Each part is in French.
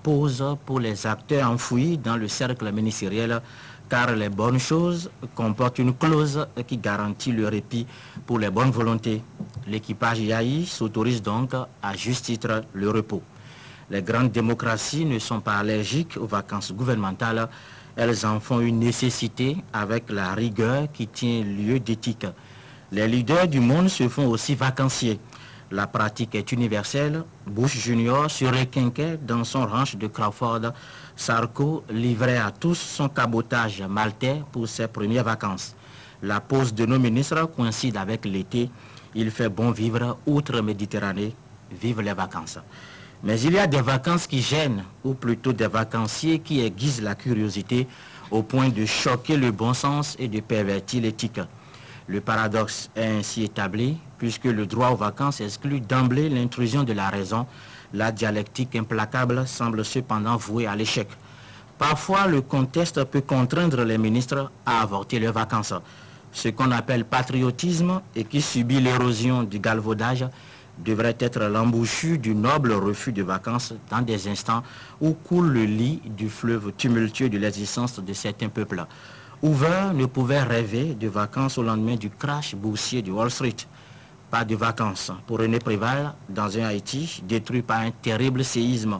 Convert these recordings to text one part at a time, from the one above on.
pause pour les acteurs enfouis dans le cercle ministériel, car les bonnes choses comportent une clause qui garantit le répit pour les bonnes volontés. L'équipage Yahi s'autorise donc à juste titre le repos. Les grandes démocraties ne sont pas allergiques aux vacances gouvernementales. Elles en font une nécessité avec la rigueur qui tient lieu d'éthique. Les leaders du monde se font aussi vacanciers. La pratique est universelle. Bush Junior se requinquait dans son ranch de Crawford. Sarko livrait à tous son cabotage maltais pour ses premières vacances. La pause de nos ministres coïncide avec l'été. Il fait bon vivre outre-Méditerranée. Vive les vacances. Mais il y a des vacances qui gênent, ou plutôt des vacanciers qui aiguisent la curiosité au point de choquer le bon sens et de pervertir l'éthique. Le paradoxe est ainsi établi, puisque le droit aux vacances exclut d'emblée l'intrusion de la raison. La dialectique implacable semble cependant vouée à l'échec. Parfois, le contexte peut contraindre les ministres à avorter leurs vacances. Ce qu'on appelle patriotisme et qui subit l'érosion du galvaudage devrait être l'embouchure du noble refus de vacances dans des instants où coule le lit du fleuve tumultueux de l'existence de certains peuples. Hoover ne pouvait rêver de vacances au lendemain du crash boursier de Wall Street. Pas de vacances pour René Préval dans un Haïti détruit par un terrible séisme.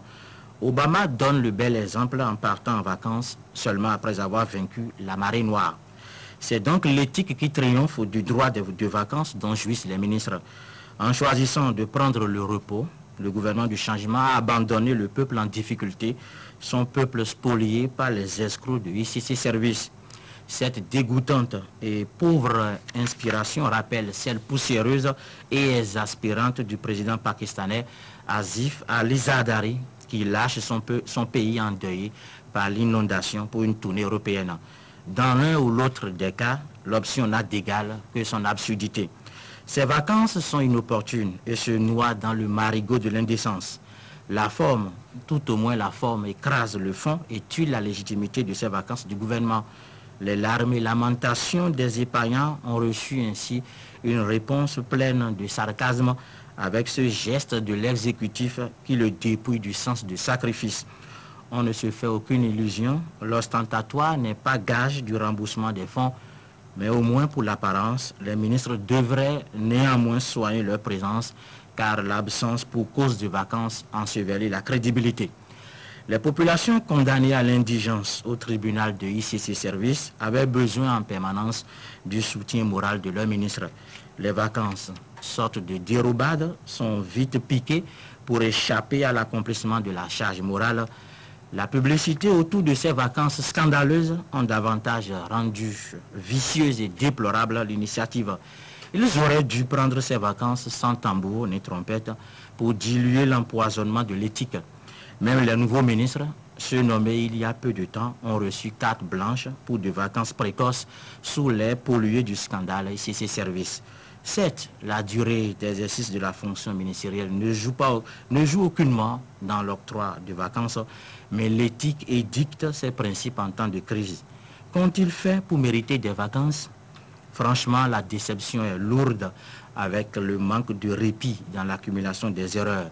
Obama donne le bel exemple en partant en vacances seulement après avoir vaincu la marée noire. C'est donc l'éthique qui triomphe du droit de vacances dont jouissent les ministres. En choisissant de prendre le repos, le gouvernement du changement a abandonné le peuple en difficulté, son peuple spolié par les escrocs de ICC Service. Cette dégoûtante et pauvre inspiration rappelle celle poussiéreuse et exaspérante du président pakistanais Asif Ali Zardari, qui lâche son pays endeuillé par l'inondation pour une tournée européenne. Dans l'un ou l'autre des cas, l'option n'a d'égal que son absurdité. Ces vacances sont inopportunes et se noient dans le marigot de l'indécence. La forme, tout au moins la forme, écrase le fond et tue la légitimité de ces vacances du gouvernement. Les larmes et lamentations des épargnants ont reçu ainsi une réponse pleine de sarcasme avec ce geste de l'exécutif qui le dépouille du sens du sacrifice. On ne se fait aucune illusion, l'ostentatoire n'est pas gage du remboursement des fonds, mais au moins pour l'apparence, les ministres devraient néanmoins soigner leur présence, car l'absence pour cause de vacances ensevelit la crédibilité. Les populations condamnées à l'indigence au tribunal de ICC Service avaient besoin en permanence du soutien moral de leurs ministres. Les vacances, sorte de dérobade, sont vite piquées pour échapper à l'accomplissement de la charge morale. La publicité autour de ces vacances scandaleuses ont davantage rendu vicieuse et déplorable l'initiative. Ils auraient dû prendre ces vacances sans tambour ni trompette pour diluer l'empoisonnement de l'éthique. Même les nouveaux ministres, ceux nommés il y a peu de temps, ont reçu carte blanche pour des vacances précoces sous l'air pollué du scandale ICC Service. Certes, la durée d'exercice de la fonction ministérielle ne joue aucunement dans l'octroi de vacances, mais l'éthique édicte ses principes en temps de crise. Qu'ont-ils fait pour mériter des vacances? Franchement, la déception est lourde avec le manque de répit dans l'accumulation des erreurs.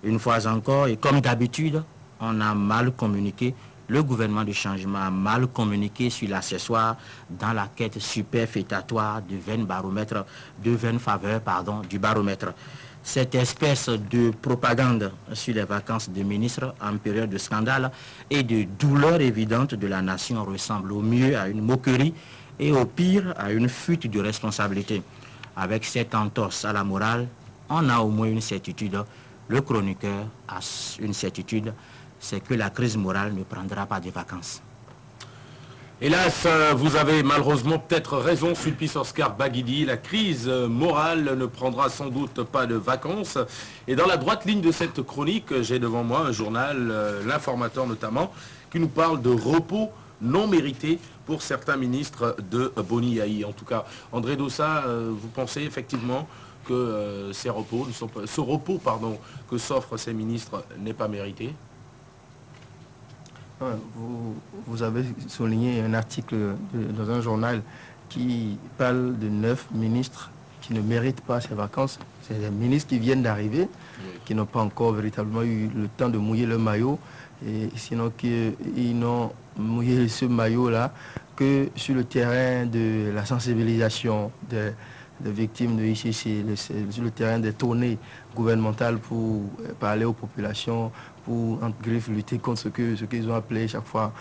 Une fois encore, et comme d'habitude, on a mal communiqué. Le gouvernement du changement a mal communiqué sur l'accessoire dans la quête superfétatoire de vaine faveur du baromètre. Cette espèce de propagande sur les vacances de ministres en période de scandale et de douleur évidente de la nation ressemble au mieux à une moquerie et au pire à une fuite de responsabilité. Avec cette entorse à la morale, on a au moins une certitude. Le chroniqueur a une certitude, c'est que la crise morale ne prendra pas de vacances. Hélas, vous avez malheureusement peut-être raison, Sulpice Oscar Baguidi. La crise morale ne prendra sans doute pas de vacances. Et dans la droite ligne de cette chronique, j'ai devant moi un journal, l'Informateur notamment, qui nous parle de repos non mérité pour certains ministres de Boni Yahi. En tout cas, André Dossa, vous pensez effectivement que ce repos que s'offrent ces ministres n'est pas mérité? Vous avez souligné un article dans un journal qui parle de 9 ministres qui ne méritent pas ces vacances. C'est des ministres qui viennent d'arriver, qui n'ont pas encore véritablement eu le temps de mouiller le maillot, et sinon qu'ils n'ont mouillé ce maillot-là que sur le terrain de la sensibilisation des victimes de ICC, sur le terrain des tournées gouvernementales pour parler aux populations, pour, en griffe, lutter contre ce qu'ils ont appelé chaque fois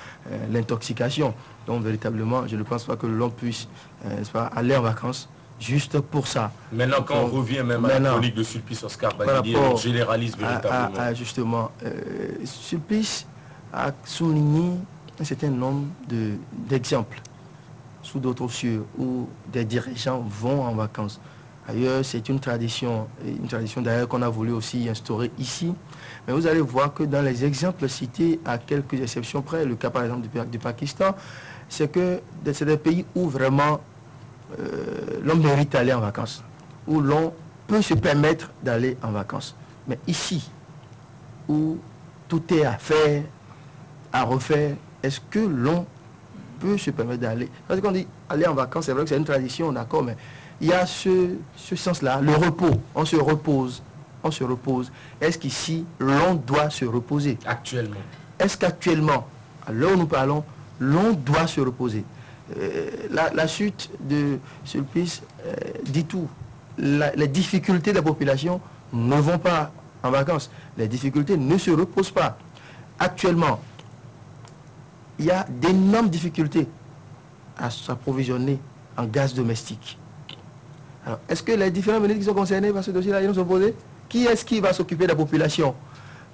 l'intoxication. Donc véritablement, je ne pense pas que l'on puisse aller en vacances juste pour ça. Maintenant, quand on revient même à la chronique de Sulpice Oscar Baguidi, on généralise véritablement. Justement, Sulpice a souligné un certain nombre d'exemples sous d'autres cieux où des dirigeants vont en vacances. Ailleurs, c'est une tradition d'ailleurs qu'on a voulu aussi instaurer ici. Mais vous allez voir que dans les exemples cités, à quelques exceptions près, le cas par exemple du Pakistan, c'est que c'est des pays où vraiment l'on mérite d'aller en vacances, où l'on peut se permettre d'aller en vacances. Mais ici, où tout est à faire, à refaire, est-ce que l'on peut se permettre d'aller? Parce qu'on dit aller en vacances, c'est vrai que c'est une tradition, d'accord, mais il y a ce sens-là, le repos, on se repose. Est-ce qu'ici, l'on doit se reposer? Actuellement. Est-ce qu'actuellement, à l'heure où nous parlons, l'on doit se reposer? La suite de Sulpice dit tout. Les difficultés de la population ne vont pas en vacances. Les difficultés ne se reposent pas. Actuellement, il y a d'énormes difficultés à s'approvisionner en gaz domestique. Alors, est-ce que les différents ministres qui sont concernés par ce dossier-là, ils vont s'opposer? Qui est-ce qui va s'occuper de la population?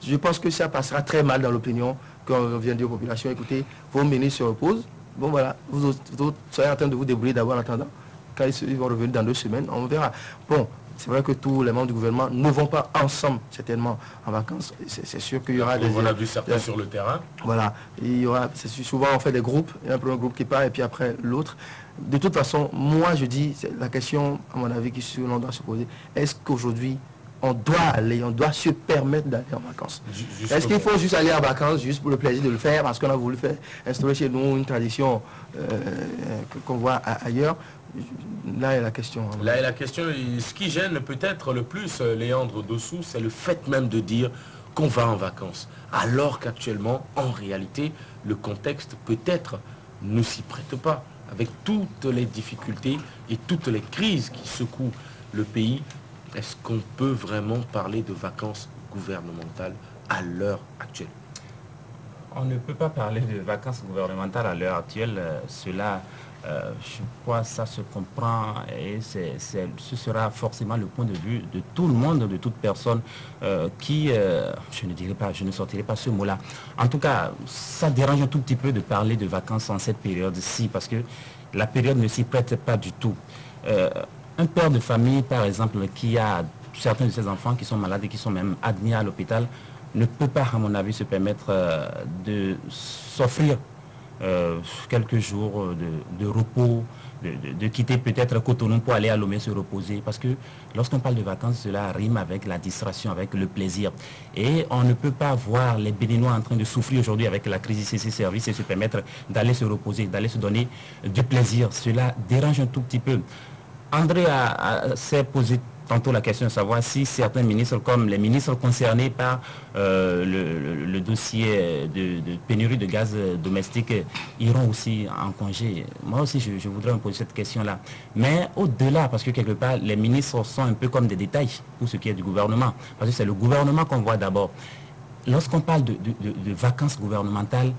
Je pense que ça passera très mal dans l'opinion quand on vient dire aux populations, écoutez, vos ministres se reposent. Bon voilà, vous soyez en train de vous débrouiller d'abord en attendant. Quand ils vont revenir dans 2 semaines, on verra. Bon, c'est vrai que tous les membres du gouvernement ne vont pas ensemble, certainement, en vacances. C'est sûr qu'il y aura On a vu certains sur le terrain. Voilà, il y aura, souvent on fait des groupes, il y a un premier groupe qui part et puis après l'autre. De toute façon, moi je dis, la question, à mon avis, l'on doit se poser, est-ce qu'aujourd'hui, on doit se permettre d'aller en vacances? Est-ce qu'il faut juste aller en vacances, juste pour le plaisir de le faire, parce qu'on a voulu instaurer chez nous une tradition qu'on voit ailleurs? Là est la question. Là est la question. Et ce qui gêne peut-être le plus, Léandre Dossou, c'est le fait même de dire qu'on va en vacances. Alors qu'actuellement, en réalité, le contexte peut-être ne s'y prête pas. Avec toutes les difficultés et toutes les crises qui secouent le pays, est-ce qu'on peut vraiment parler de vacances gouvernementales à l'heure actuelle? On ne peut pas parler de vacances gouvernementales à l'heure actuelle. Cela, je crois, ça se comprend et ce sera forcément le point de vue de tout le monde, de toute personne qui, je ne sortirai pas ce mot-là. En tout cas, ça dérange un tout petit peu de parler de vacances en cette période-ci parce que la période ne s'y prête pas du tout. Un père de famille, par exemple, qui a certains de ses enfants qui sont malades et qui sont même admis à l'hôpital, ne peut pas, à mon avis, se permettre de s'offrir quelques jours de repos, de quitter peut-être Cotonou pour aller à Lomé se reposer. Parce que lorsqu'on parle de vacances, cela rime avec la distraction, avec le plaisir. Et on ne peut pas voir les Béninois en train de souffrir aujourd'hui avec la crise ICC Service et se permettre d'aller se reposer, d'aller se donner du plaisir. Cela dérange un tout petit peu. André s'est posé tantôt la question de savoir si certains ministres, comme les ministres concernés par le dossier de pénurie de gaz domestique, iront aussi en congé. Moi aussi, je voudrais me poser cette question-là. Mais au-delà, parce que quelque part, les ministres sont un peu comme des détails pour ce qui est du gouvernement. Parce que c'est le gouvernement qu'on voit d'abord. Lorsqu'on parle de vacances gouvernementales,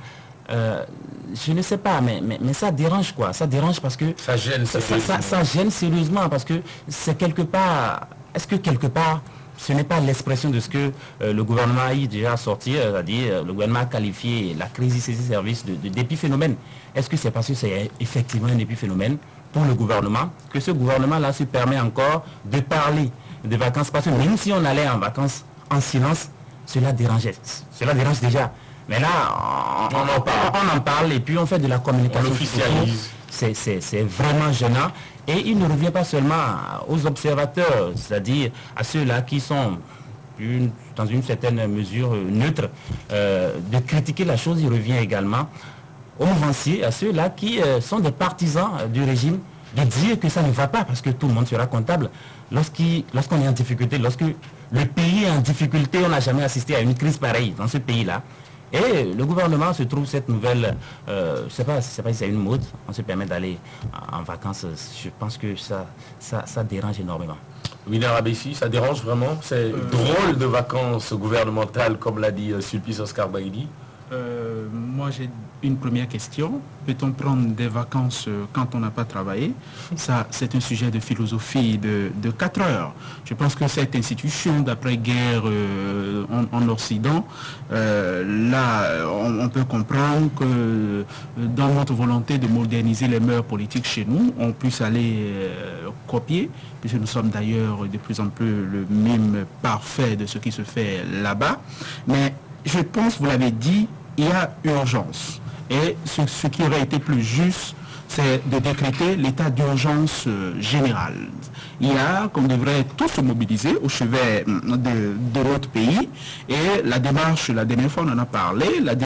je ne sais pas, mais ça dérange quoi. Ça dérange parce que ça gêne sérieusement. Ça gêne sérieusement parce que c'est quelque part. Est-ce que quelque part ce n'est pas l'expression de ce que le gouvernement a déjà sorti, c'est-à-dire le gouvernement a qualifié la crise ICC Service d'épiphénomène. Est-ce que c'est parce que c'est effectivement un épiphénomène pour le gouvernement que ce gouvernement-là se permet encore de parler de vacances? Parce que même si on allait en vacances en silence, cela dérangeait. Cela dérange déjà. Mais là, on en parle et puis on fait de la communication. On officialise. C'est vraiment gênant. Et il ne revient pas seulement aux observateurs, c'est-à-dire à ceux-là qui sont dans une certaine mesure neutre, de critiquer la chose. Il revient également aux mouvanciers, à ceux-là qui sont des partisans du régime, de dire que ça ne va pas, parce que tout le monde sera comptable. Lorsqu'on est en difficulté, lorsque le pays est en difficulté, on n'a jamais assisté à une crise pareille dans ce pays-là. Et le gouvernement se trouve cette nouvelle, je ne sais pas si c'est une mode, on se permet d'aller en vacances. Je pense que ça dérange énormément. Winner Abessi, ça dérange vraiment? C'est drôle de vacances gouvernementales, comme l'a dit Sulpice Oscar Baghidi. Moi, j'ai une première question. Peut-on prendre des vacances quand on n'a pas travaillé? Ça, c'est un sujet de philosophie de 4 heures. Je pense que cette institution d'après-guerre en Occident, là, on peut comprendre que dans notre volonté de moderniser les mœurs politiques chez nous, on puisse aller copier, puisque nous sommes d'ailleurs de plus en plus le mime parfait de ce qui se fait là-bas. Mais je pense, vous l'avez dit, il y a urgence. Et ce qui aurait été plus juste, c'est de décréter l'état d'urgence général. Il y a qu'on devrait tous se mobiliser au chevet de notre pays. Et la démarche, la dernière fois on en a parlé,